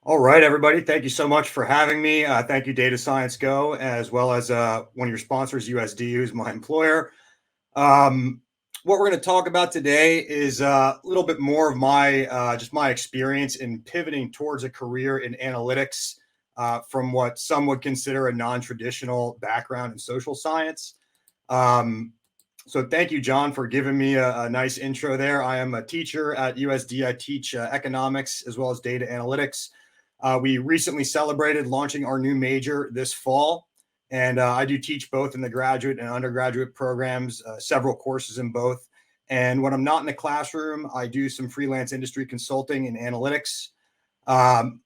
All right, everybody. Thank you so much for having me. Thank you, Data Science Go, as well as one of your sponsors, USD, who's my employer. Um, what we're going to talk about today is a little bit more of my just my experience in pivoting towards a career in analytics from what some would consider a non-traditional background in social science. Um, so thank you, John, for giving me a nice intro there. I am a teacher at USD. I teach economics as well as data analytics. We recently celebrated launching our new major this fall, and I do teach both in the graduate and undergraduate programs, several courses in both. And when I'm not in the classroom, I do some freelance industry consulting in analytics. Um,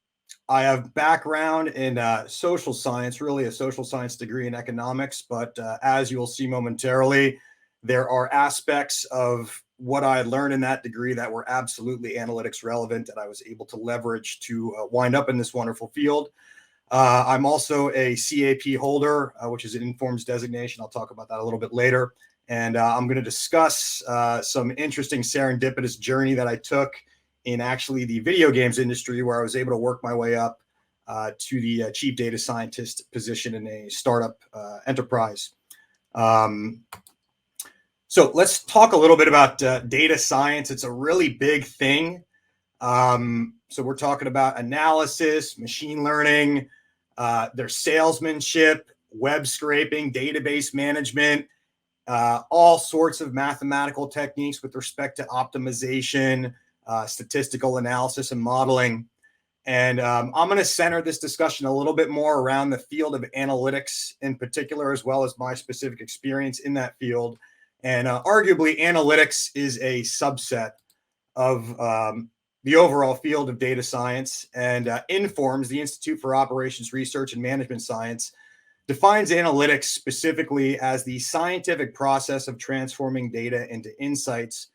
I have background in social science, really a social science degree in economics, but as you'll see momentarily, there are aspects of what I learned in that degree that were absolutely analytics relevant and I was able to leverage to wind up in this wonderful field. I'm also a CAP holder, which is an informs designation. I'll talk about that a little bit later. And I'm going to discuss some interesting serendipitous journey that I took in actually the video games industry, where I was able to work my way up to the chief data scientist position in a startup enterprise. So let's talk a little bit about data science. It's a really big thing. So we're talking about analysis, machine learning, their salesmanship, web scraping, database management, all sorts of mathematical techniques with respect to optimization, statistical analysis, and modeling. And I'm going to center this discussion a little bit more around the field of analytics in particular, as well as my specific experience in that field. And arguably, analytics is a subset of the overall field of data science, and Informs, the Institute for Operations Research and Management Science, defines analytics specifically as the scientific process of transforming data into insights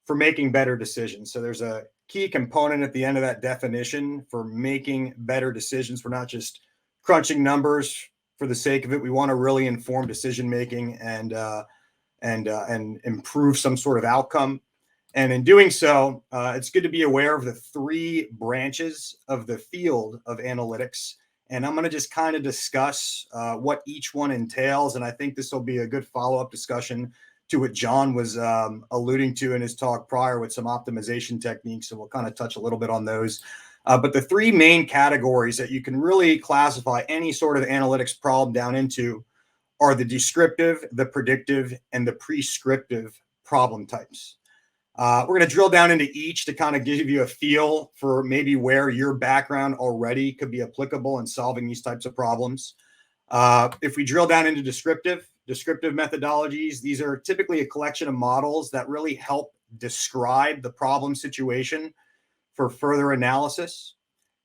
for making better decisions. So there's a key component at the end of that definition for making better decisions. We're not just crunching numbers for the sake of it. We want to really inform decision making and improve some sort of outcome. And in doing so, it's good to be aware of the three branches of the field of analytics. And I'm going to just kind of discuss what each one entails. And I think this will be a good follow-up discussion to what John was alluding to in his talk prior with some optimization techniques. So we'll kind of touch a little bit on those. But the three main categories that you can really classify any sort of analytics problem down into are the descriptive, the predictive, and the prescriptive problem types. We're going to drill down into each to kind of give you a feel for maybe where your background already could be applicable in solving these types of problems. If we drill down into descriptive methodologies, these are typically a collection of models that really help describe the problem situation for further analysis.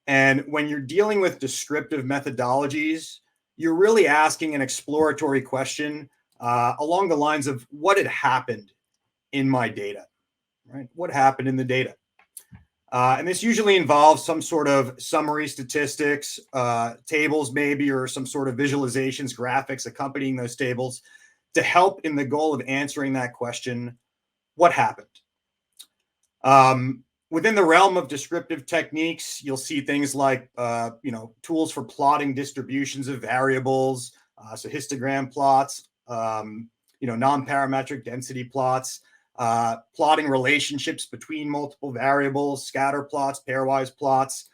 And when you're dealing with descriptive methodologies, you're really asking an exploratory question along the lines of what had happened in my data, right? What happened in the data? And this usually involves some sort of summary statistics, tables maybe, or some sort of visualizations, graphics accompanying those tables to help in the goal of answering that question, what happened? Within the realm of descriptive techniques, you'll see things like, tools for plotting distributions of variables, so histogram plots, non-parametric density plots, plotting relationships between multiple variables, scatter plots, pairwise plots,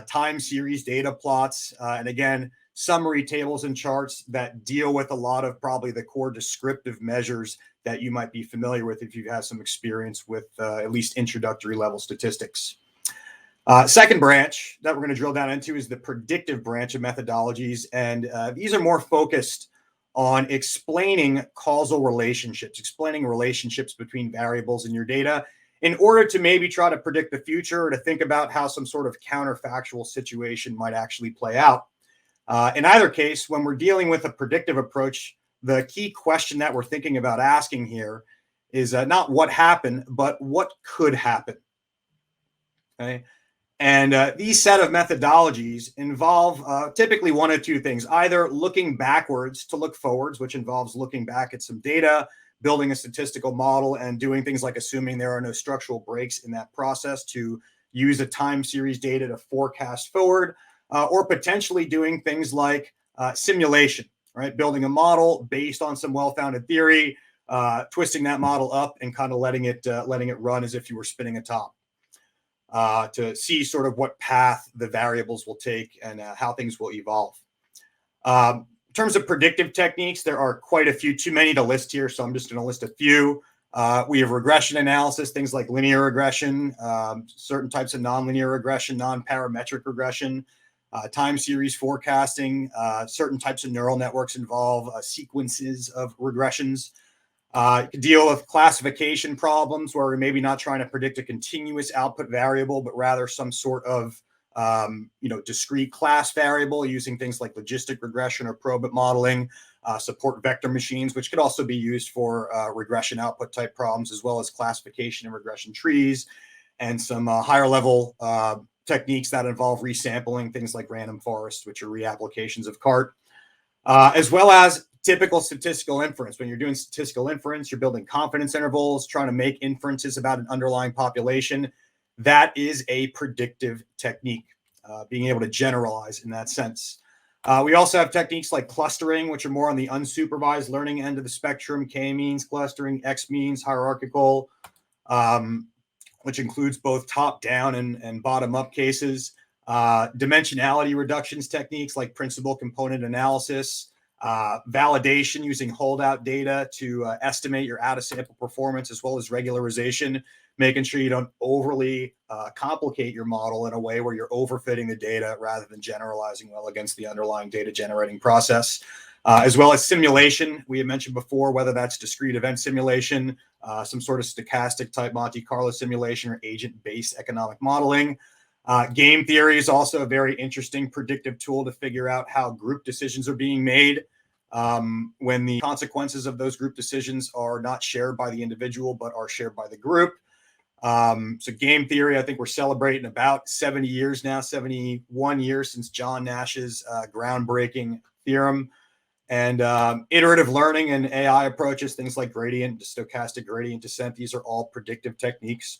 time series data plots, and again, summary tables and charts that deal with a lot of probably the core descriptive measures that you might be familiar with if you have some experience with at least introductory level statistics. Second branch that we're going to drill down into is the predictive branch of methodologies, and these are more focused on explaining causal relationships, explaining relationships between variables in your data in order to maybe try to predict the future or to think about how some sort of counterfactual situation might actually play out. In either case, when we're dealing with a predictive approach, the key question that we're thinking about asking here is not what happened, but what could happen. Okay. And these set of methodologies involve typically one of two things, either looking backwards to look forwards, which involves looking back at some data, building a statistical model, and doing things like assuming there are no structural breaks in that process to use a time series data to forecast forward, or potentially doing things like simulation, right? Building a model based on some well-founded theory, twisting that model up and kind of letting it run as if you were spinning a top, to see sort of what path the variables will take and how things will evolve. In terms of predictive techniques, there are quite a few, too many to list here, so I'm just going to list a few. We have regression analysis, things like linear regression, certain types of nonlinear regression, non-parametric regression, time series forecasting, certain types of neural networks involve sequences of regressions. You can deal with classification problems where we're maybe not trying to predict a continuous output variable, but rather some sort of discrete class variable using things like logistic regression or probit modeling, support vector machines, which could also be used for regression output type problems, as well as classification and regression trees, and some higher level techniques that involve resampling, things like random forest, which are reapplications of CART, as well as typical statistical inference. When you're doing statistical inference, you're building confidence intervals, trying to make inferences about an underlying population. That is a predictive technique, being able to generalize in that sense. We also have techniques like clustering, which are more on the unsupervised learning end of the spectrum, K-means clustering, X-means hierarchical, which includes both top-down and bottom-up cases. Dimensionality reductions techniques like principal component analysis, validation using holdout data to estimate your out-of-sample performance, as well as regularization, making sure you don't overly complicate your model in a way where you're overfitting the data rather than generalizing well against the underlying data generating process, as well as simulation. We had mentioned before, whether that's discrete event simulation, some sort of stochastic type Monte Carlo simulation, or agent-based economic modeling. Game theory is also a very interesting predictive tool to figure out how group decisions are being made when the consequences of those group decisions are not shared by the individual, but are shared by the group. So game theory, I think we're celebrating about 70 years now, 71 years since John Nash's groundbreaking theorem. And iterative learning and AI approaches, things like gradient, stochastic gradient descent, these are all predictive techniques.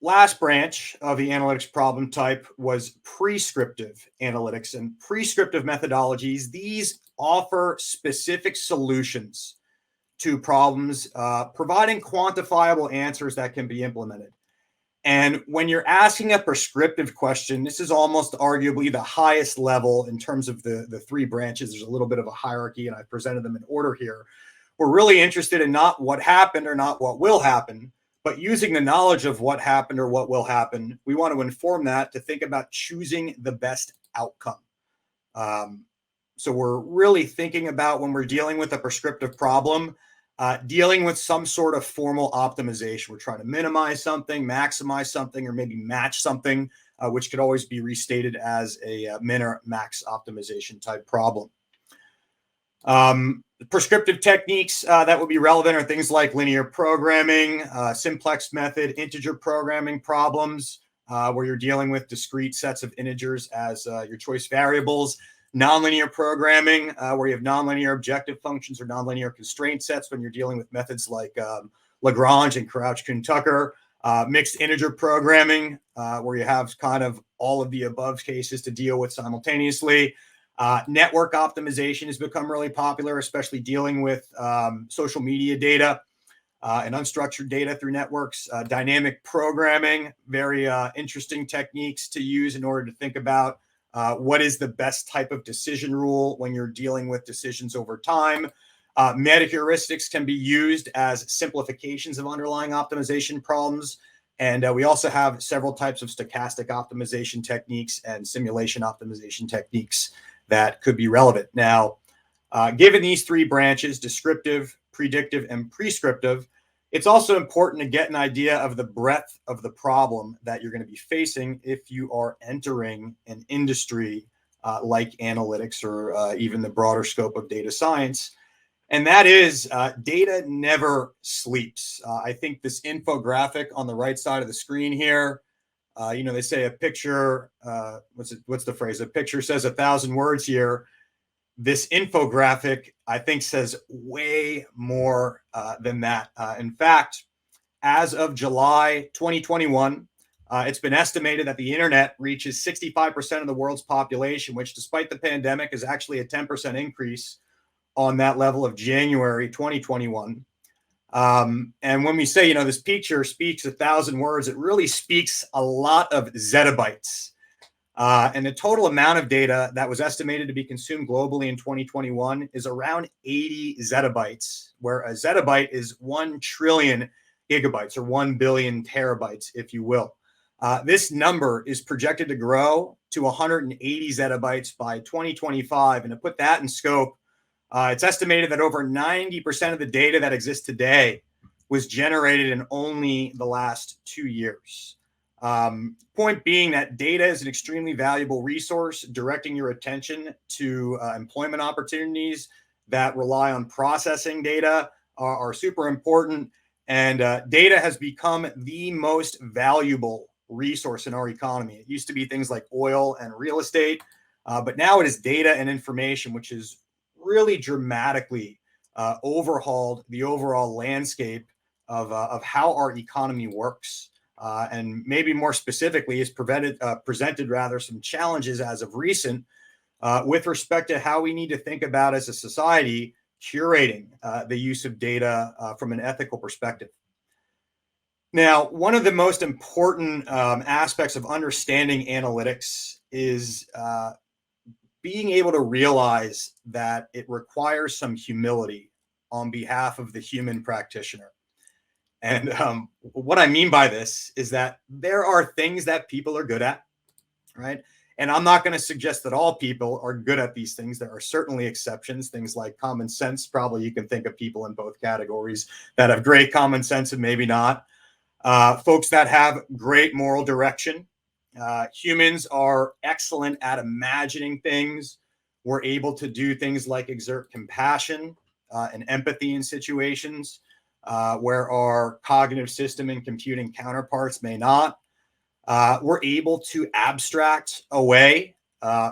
Last branch of the analytics problem type was prescriptive analytics and prescriptive methodologies. These offer specific solutions to problems, providing quantifiable answers that can be implemented. And when you're asking a prescriptive question, this is almost arguably the highest level in terms of the three branches. There's a little bit of a hierarchy, and I presented them in order here. We're really interested in not what happened or not what will happen, but using the knowledge of what happened or what will happen, we want to inform that to think about choosing the best outcome. So we're really thinking about, when we're dealing with a prescriptive problem, dealing with some sort of formal optimization. We're trying to minimize something, maximize something, or maybe match something, which could always be restated as a min or max optimization type problem. Prescriptive techniques that would be relevant are things like linear programming, simplex method, integer programming problems, where you're dealing with discrete sets of integers as your choice variables. Nonlinear programming, where you have nonlinear objective functions or nonlinear constraint sets when you're dealing with methods like Lagrange and Crouch-Kuhn-Tucker. Mixed integer programming, where you have kind of all of the above cases to deal with simultaneously. Network optimization has become really popular, especially dealing with social media data and unstructured data through networks. Dynamic programming, very interesting techniques to use in order to think about what is the best type of decision rule when you're dealing with decisions over time. Meta-heuristics can be used as simplifications of underlying optimization problems. And we also have several types of stochastic optimization techniques and simulation optimization techniques that could be relevant. Now, given these three branches, descriptive, predictive, and prescriptive, it's also important to get an idea of the breadth of the problem that you're going to be facing if you are entering an industry like analytics or even the broader scope of data science. And that is data never sleeps. I think this infographic on the right side of the screen here, they say a picture, what's the phrase? A picture says 1,000 words here. This infographic, I think, says way more than that. In fact, as of July 2021, it's been estimated that the internet reaches 65% of the world's population, which, despite the pandemic, is actually a 10% increase on that level of January 2021. And when we say, this picture speaks 1,000 words, it really speaks a lot of zettabytes. And the total amount of data that was estimated to be consumed globally in 2021 is around 80 zettabytes, where a zettabyte is 1 trillion gigabytes, or 1 billion terabytes, if you will. This number is projected to grow to 180 zettabytes by 2025. And to put that in scope, it's estimated that over 90% of the data that exists today was generated in only the last 2 years. Point being that data is an extremely valuable resource. Directing your attention to employment opportunities that rely on processing data are super important. And data has become the most valuable resource in our economy. It used to be things like oil and real estate, but now it is data and information, which is really dramatically overhauled the overall landscape of how our economy works. And maybe more specifically, has presented rather some challenges as of recent with respect to how we need to think about, as a society, curating the use of data from an ethical perspective. Now, one of the most important aspects of understanding analytics is being able to realize that it requires some humility on behalf of the human practitioner. And what I mean by this is that there are things that people are good at, right? And I'm not going to suggest that all people are good at these things. There are certainly exceptions, things like common sense. Probably you can think of people in both categories that have great common sense and maybe not. Folks that have great moral direction. Humans are excellent at imagining things. We're able to do things like exert compassion and empathy in situations where our cognitive system and computing counterparts may not. We're able to abstract away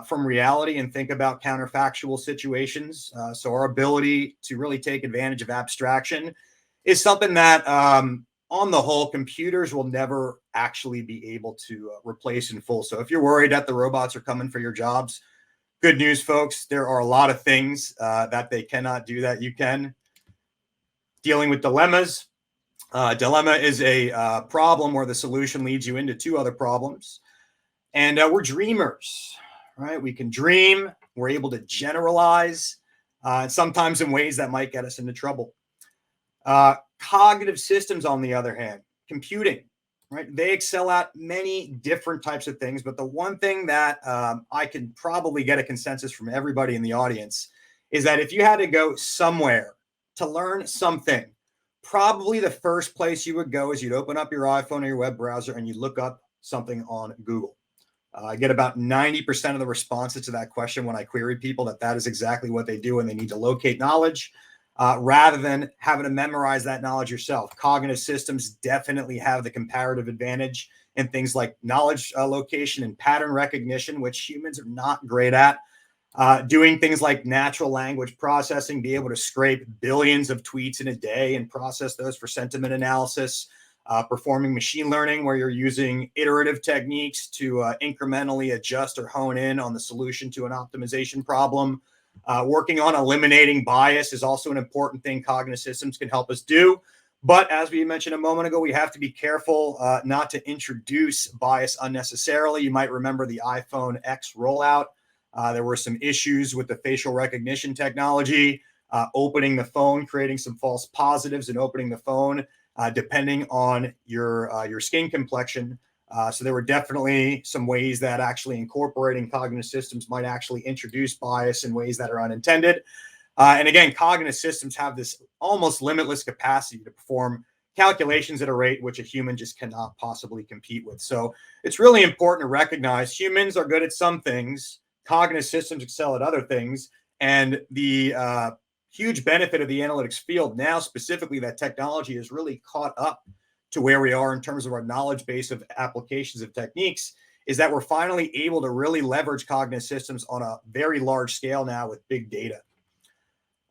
from reality and think about counterfactual situations. So our ability to really take advantage of abstraction is something that, on the whole, computers will never actually be able to replace in full. So if you're worried that the robots are coming for your jobs, good news, folks. There are a lot of things that they cannot do that you can. Dealing with dilemmas. Dilemma is a problem where the solution leads you into two other problems. And we're dreamers, right? We can dream. We're able to generalize, sometimes in ways that might get us into trouble. Cognitive systems, on the other hand, computing, right? They excel at many different types of things. But the one thing that I can probably get a consensus from everybody in the audience is that if you had to go somewhere to learn something, probably the first place you would go is you'd open up your iPhone or your web browser and you look up something on Google. I get about 90% of the responses to that question when I query people that is exactly what they do when they need to locate knowledge, rather than having to memorize that knowledge yourself. Cognitive systems definitely have the comparative advantage in things like knowledge location and pattern recognition, which humans are not great at. Doing things like natural language processing, be able to scrape billions of tweets in a day and process those for sentiment analysis. Performing machine learning, where you're using iterative techniques to incrementally adjust or hone in on the solution to an optimization problem. Working on eliminating bias is also an important thing cognitive systems can help us do. But as we mentioned a moment ago, we have to be careful not to introduce bias unnecessarily. You might remember the iPhone X rollout. There were some issues with the facial recognition technology, opening the phone, creating some false positives and opening the phone, depending on your skin complexion. So there were definitely some ways that actually incorporating cognitive systems might actually introduce bias in ways that are unintended. And again, cognitive systems have this almost limitless capacity to perform calculations at a rate which a human just cannot possibly compete with. So it's really important to recognize humans are good at some things, cognitive systems excel at other things, and the huge benefit of the analytics field now, specifically that technology has really caught up to where we are in terms of our knowledge base of applications of techniques, is that we're finally able to really leverage cognitive systems on a very large scale now with big data.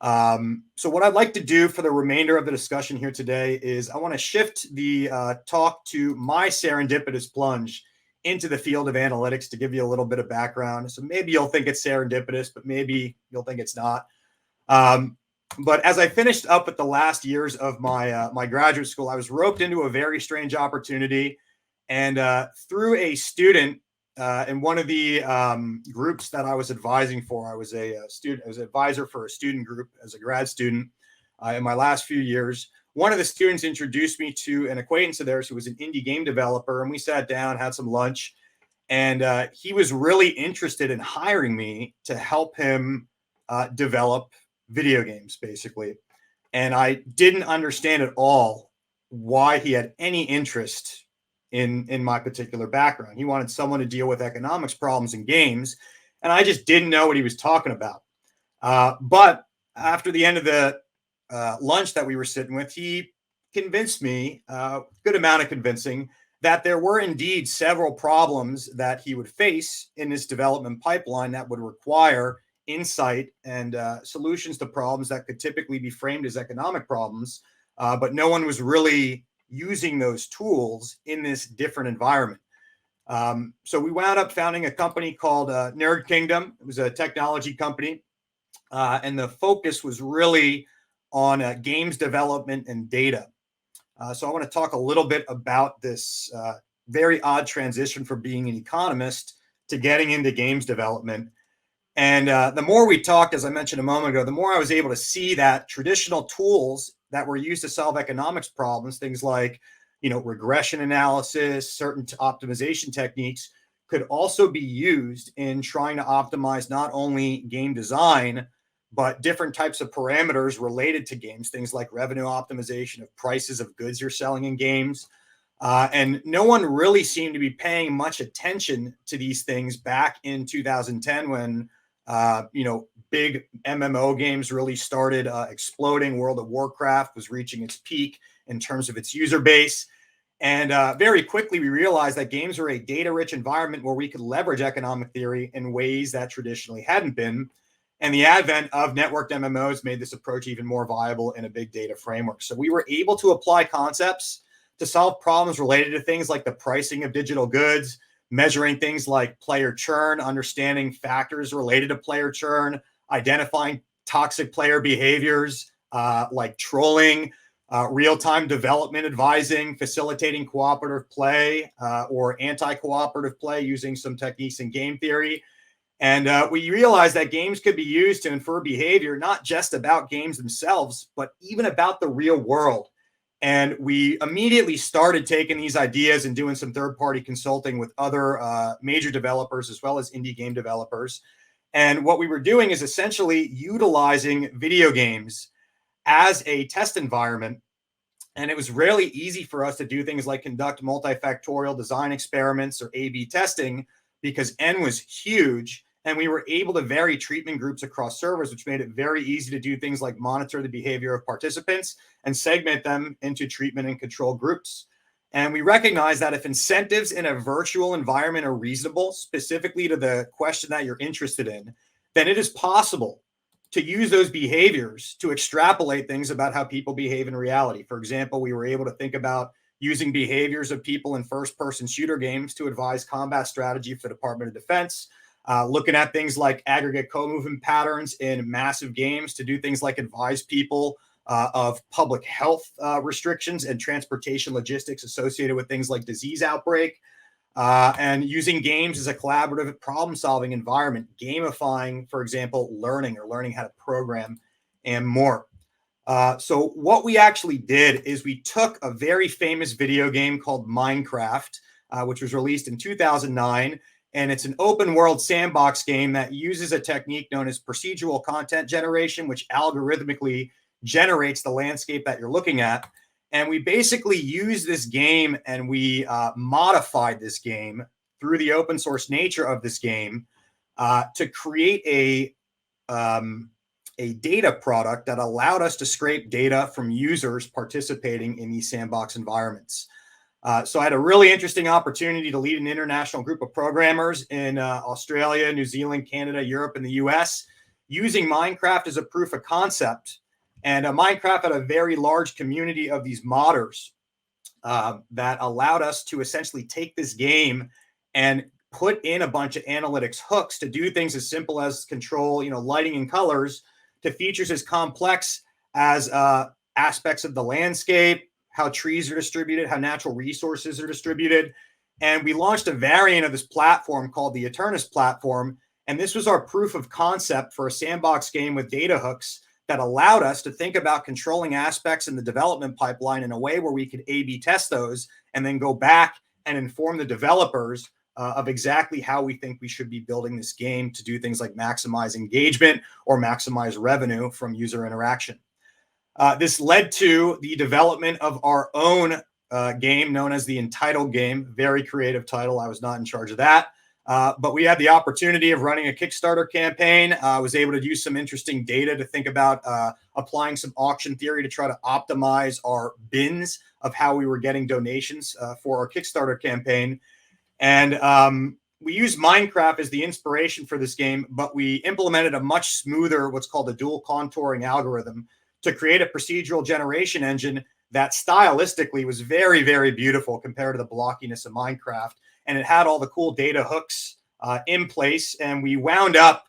So what I'd like to do for the remainder of the discussion here today is I want to shift the talk to my serendipitous plunge into the field of analytics to give you a little bit of background. So maybe you'll think it's serendipitous, but maybe you'll think it's not. But as I finished up with the last years of my graduate school, I was roped into a very strange opportunity, and through a student in one of the groups that I was advising for, I was an advisor for a student group as a grad student in my last few years. One of the students introduced me to an acquaintance of theirs who was an indie game developer, and we sat down, had some lunch, and he was really interested in hiring me to help him develop video games, basically. And I didn't understand at all why he had any interest in my particular background. He wanted someone to deal with economics problems in games, and I just didn't know what he was talking about. But after the end of the lunch that we were sitting with, he convinced me, a good amount of convincing, that there were indeed several problems that he would face in this development pipeline that would require insight and solutions to problems that could typically be framed as economic problems, but no one was really using those tools in this different environment. So we wound up founding a company called Nerd Kingdom. It was a technology company, and the focus was really on games development and data. So I want to talk a little bit about this very odd transition from being an economist to getting into games development. And the more we talked, as I mentioned a moment ago, the more I was able to see that traditional tools that were used to solve economics problems, things like, regression analysis, certain optimization techniques, could also be used in trying to optimize not only game design, but different types of parameters related to games, things like revenue optimization of prices of goods you're selling in games. And no one really seemed to be paying much attention to these things back in 2010 when big MMO games really started exploding. World of Warcraft was reaching its peak in terms of its user base. And very quickly, we realized that games were a data-rich environment where we could leverage economic theory in ways that traditionally hadn't been. And the advent of networked MMOs made this approach even more viable in a big data framework. So we were able to apply concepts to solve problems related to things like the pricing of digital goods, measuring things like player churn, understanding factors related to player churn, identifying toxic player behaviors like trolling, real-time development advising, facilitating cooperative play or anti-cooperative play using some techniques in game theory. And we realized that games could be used to infer behavior, not just about games themselves, but even about the real world. And we immediately started taking these ideas and doing some third-party consulting with other major developers as well as indie game developers. And what we were doing is essentially utilizing video games as a test environment. And it was really easy for us to do things like conduct multifactorial design experiments or A/B testing because N was huge. And we were able to vary treatment groups across servers, which made it very easy to do things like monitor the behavior of participants and segment them into treatment and control groups. And we recognize that if incentives in a virtual environment are reasonable, specifically to the question that you're interested in, then it is possible to use those behaviors to extrapolate things about how people behave in reality. For example, we were able to think about using behaviors of people in first-person shooter games to advise combat strategy for the Department of Defense. Looking at things like aggregate co-movement patterns in massive games to do things like advise people of public health restrictions and transportation logistics associated with things like disease outbreak, and using games as a collaborative problem-solving environment, gamifying, for example, learning or learning how to program and more. So what we actually did is we took a very famous video game called Minecraft, which was released in 2009, and it's an open world sandbox game that uses a technique known as procedural content generation, which algorithmically generates the landscape that you're looking at. And we basically used this game and we modified this game through the open source nature of this game to create a data product that allowed us to scrape data from users participating in these sandbox environments. So I had a really interesting opportunity to lead an international group of programmers in Australia, New Zealand, Canada, Europe, and the US. using Minecraft as a proof of concept. And Minecraft had a very large community of these modders that allowed us to essentially take this game and put in a bunch of analytics hooks to do things as simple as control, lighting and colors, to features as complex as aspects of the landscape, how trees are distributed, how natural resources are distributed. And we launched a variant of this platform called the Eternus platform. And this was our proof of concept for a sandbox game with data hooks that allowed us to think about controlling aspects in the development pipeline in a way where we could A/B test those and then go back and inform the developers of exactly how we think we should be building this game to do things like maximize engagement or maximize revenue from user interaction. This led to the development of our own game known as the Entitled game. Very creative title. I was not in charge of that. But we had the opportunity of running a Kickstarter campaign. I was able to use some interesting data to think about applying some auction theory to try to optimize our bins of how we were getting donations for our Kickstarter campaign. And we used Minecraft as the inspiration for this game, but we implemented a much smoother, what's called a dual contouring algorithm, to create a procedural generation engine that stylistically was very, very beautiful compared to the blockiness of Minecraft. And it had all the cool data hooks in place. And we wound up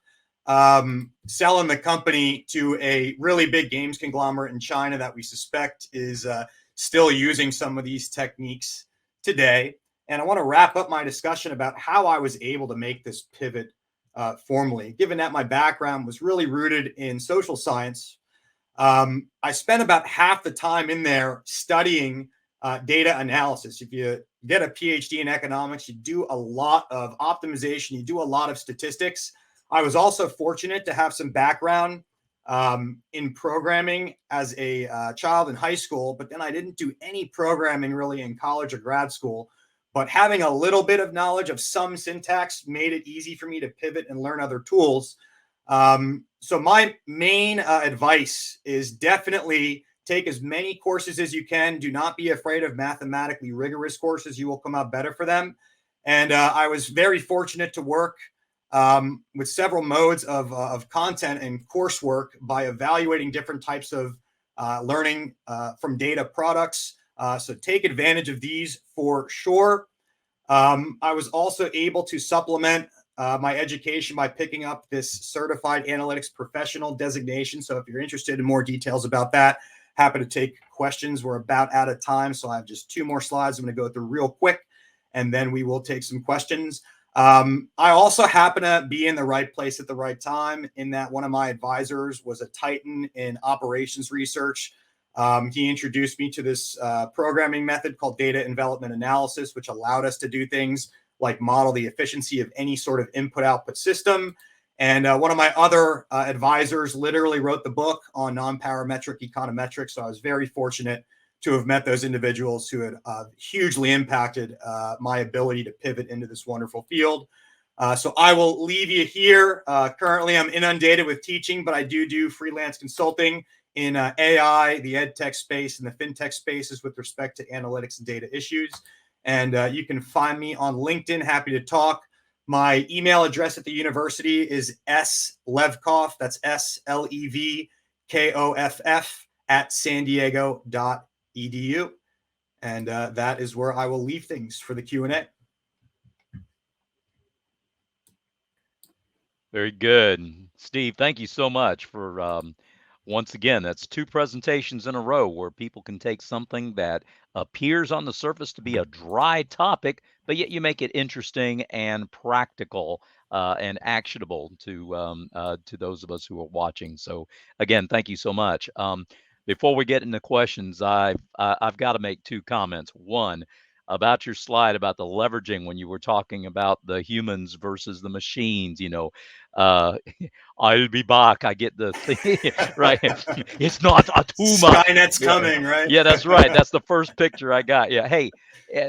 selling the company to a really big games conglomerate in China that we suspect is still using some of these techniques today. And I want to wrap up my discussion about how I was able to make this pivot formally, given that my background was really rooted in social science. I spent about half the time in there studying data analysis. If you get a PhD in economics, you do a lot of optimization, you do a lot of statistics. I was also fortunate to have some background in programming as a child in high school, but then I didn't do any programming really in college or grad school. But having a little bit of knowledge of some syntax made it easy for me to pivot and learn other tools. So my main advice is definitely take as many courses as you can. Do not be afraid of mathematically rigorous courses. You will come out better for them. And I was very fortunate to work with several modes of content and coursework by evaluating different types of learning from data products. So take advantage of these for sure. I was also able to supplement my education by picking up this certified analytics professional designation. So if you're interested in more details about that, happy to take questions. We're about out of time, so I have just 2 more slides I'm going to go through real quick, and then we will take some questions. I also happen to be in the right place at the right time in that one of my advisors was a titan in operations research. He introduced me to this programming method called data envelopment analysis, which allowed us to do things like model the efficiency of any sort of input-output system. And one of my other advisors literally wrote the book on non-parametric econometrics. So I was very fortunate to have met those individuals who had hugely impacted my ability to pivot into this wonderful field. So I will leave you here. Currently, I'm inundated with teaching, but I do freelance consulting in AI, the ed tech space, and the fintech spaces with respect to analytics and data issues. And you can find me on LinkedIn. Happy to talk. My email address at the university is slevkoff, that's SLEVKOFF @sandiego.edu. And that is where I will leave things for the Q&A. Very good. Steve, thank you so much for, once again, that's 2 presentations in a row where people can take something that appears on the surface to be a dry topic, but yet you make it interesting and practical and actionable to those of us who are watching. So again, thank you so much. Before we get into questions, I've got to make 2 comments. One, about your slide about the leveraging when you were talking about the humans versus the machines, uh, I'll be back. I get the thing, right. It's not a tumor. Skynet's coming, right? Yeah, that's right. That's the first picture I got. Yeah. Hey,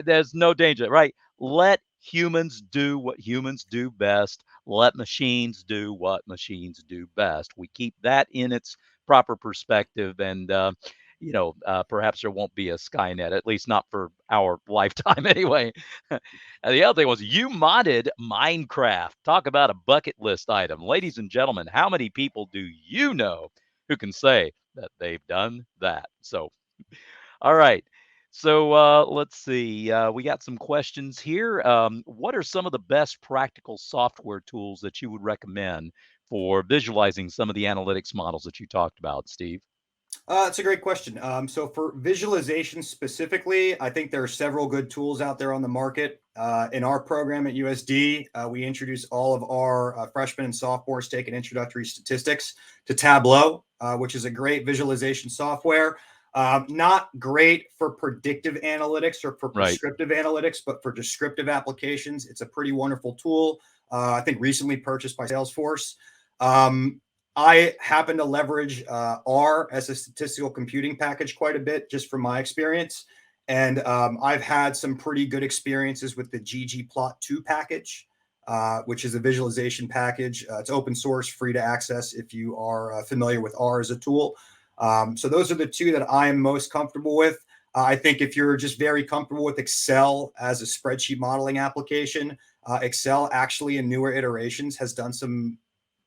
there's no danger, right? Let humans do what humans do best. Let machines do what machines do best. We keep that in its proper perspective. And perhaps there won't be a Skynet, at least not for our lifetime anyway. And the other thing was you modded Minecraft. Talk about a bucket list item. Ladies and gentlemen, how many people do you know who can say that they've done that? So, all right. So let's see. We got some questions here. What are some of the best practical software tools that you would recommend for visualizing some of the analytics models that you talked about, Steve? It's a great question. So for visualization specifically, I think there are several good tools out there on the market. In our program at USD, we introduce all of our freshmen and sophomores taking introductory statistics to Tableau, which is a great visualization software. Not great for predictive analytics or for Right. prescriptive analytics, but for descriptive applications, it's a pretty wonderful tool. I think recently purchased by Salesforce. Um, I happen to leverage R as a statistical computing package quite a bit, just from my experience. And I've had some pretty good experiences with the ggplot2 package, which is a visualization package. It's open source, free to access if you are familiar with R as a tool. So those are the two that I am most comfortable with. I think if you're just very comfortable with Excel as a spreadsheet modeling application, Excel actually in newer iterations has done some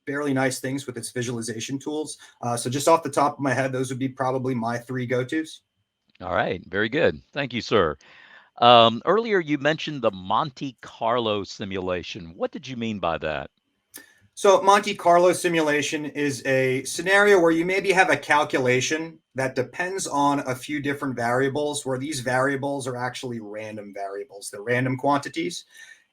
fairly nice things with its visualization tools. So just off the top of my head, those would be probably my three go-tos. All right. Very good. Thank you, sir. Earlier, you mentioned the Monte Carlo simulation. What did you mean by that? So Monte Carlo simulation is a scenario where you maybe have a calculation that depends on a few different variables, where these variables are actually random variables. They're random quantities.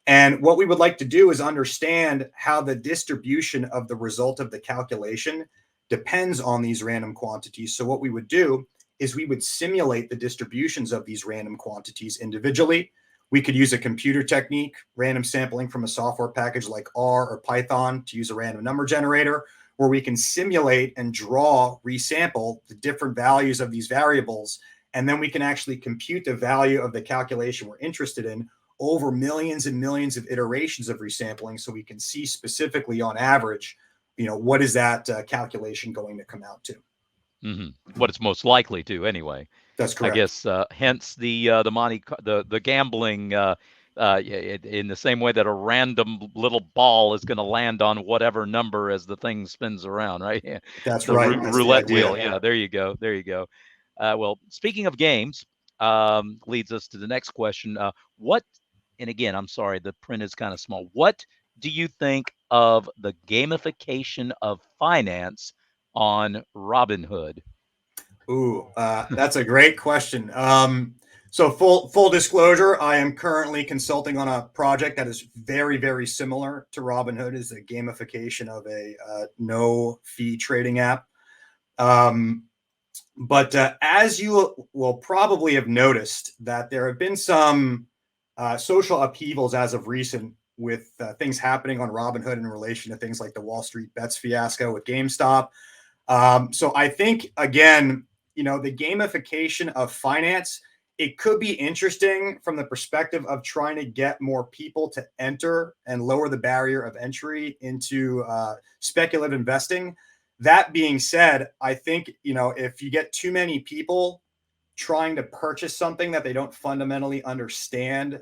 And what we would like to do is understand how the distribution of the result of the calculation depends on these random quantities. So what we would do is we would simulate the distributions of these random quantities individually. We could use a computer technique, random sampling from a software package like R or Python to use a random number generator, where we can simulate and draw, resample the different values of these variables. And then we can actually compute the value of the calculation we're interested in over millions and millions of iterations of resampling, so we can see specifically on average, what is that calculation going to come out to. What it's most likely to, anyway. That's I correct. guess hence the gambling in the same way that a random little ball is going to land on whatever number as the thing spins around, right? Yeah. That's The right. That's the roulette idea. wheel. Yeah, there you go. There you go. Well, speaking of games, leads us to the next question. What, and again, I'm sorry, the print is kind of small. What do you think of the gamification of finance on Robinhood? Ooh, that's a great question. So full disclosure, I am currently consulting on a project that is very, very similar to Robinhood. Is a gamification of a no fee trading app. Um, but as you will probably have noticed, that there have been some social upheavals as of recent, with things happening on Robinhood in relation to things like the Wall Street bets fiasco with GameStop. So I think, again, the gamification of finance, it could be interesting from the perspective of trying to get more people to enter and lower the barrier of entry into speculative investing. That being said, I think, if you get too many people trying to purchase something that they don't fundamentally understand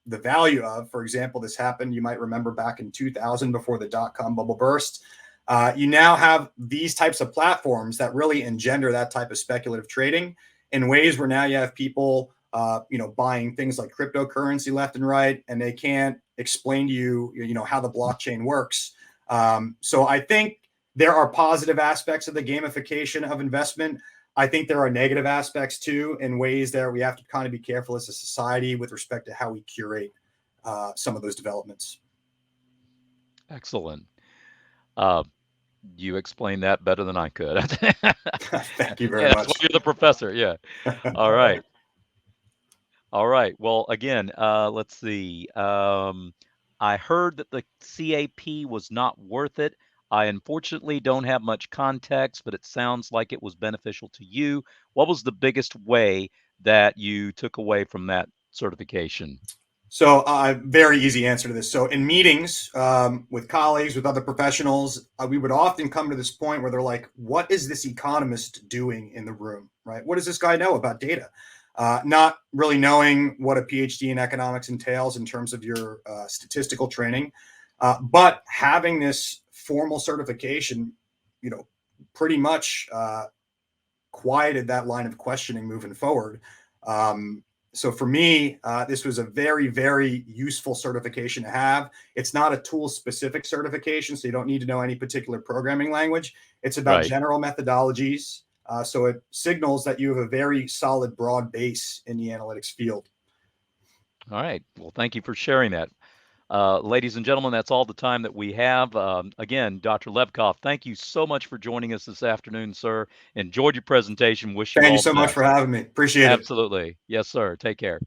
the value of. For example, this happened, you might remember, back in 2000, before the dot-com bubble burst. You now have these types of platforms that really engender that type of speculative trading in ways where now you have people, buying things like cryptocurrency left and right, and they can't explain to you, how the blockchain works. So I think there are positive aspects of the gamification of investment. I think there are negative aspects too, in ways that we have to kind of be careful as a society with respect to how we curate some of those developments. Excellent. Uh, you explained that better than I could. Thank you very Yeah, that's why much. you're the professor. Yeah. All right. All right. Well, again, let's see. I heard that the CAP was not worth it. I unfortunately don't have much context, but it sounds like it was beneficial to you. What was the biggest way that you took away from that certification? So, very easy answer to this. So, in meetings with colleagues, with other professionals, we would often come to this point where they're like, "What is this economist doing in the room? Right? What does this guy know about data?" Not really knowing what a PhD in economics entails in terms of your statistical training, but having this formal certification, you know, pretty much quieted that line of questioning moving forward. So for me, this was a very, very useful certification to have. It's not a tool specific certification, so you don't need to know any particular programming language. It's about Right. general methodologies. So it signals that you have a very solid, broad base in the analytics field. All right. Well, thank you for sharing that. Ladies and gentlemen, that's all the time that we have. Again, Dr. Levkoff, thank you so much for joining us this afternoon, sir. Enjoyed your presentation. Wish you Thank you all the so much for best. having me. Appreciate it. Absolutely. Yes, sir. Take care.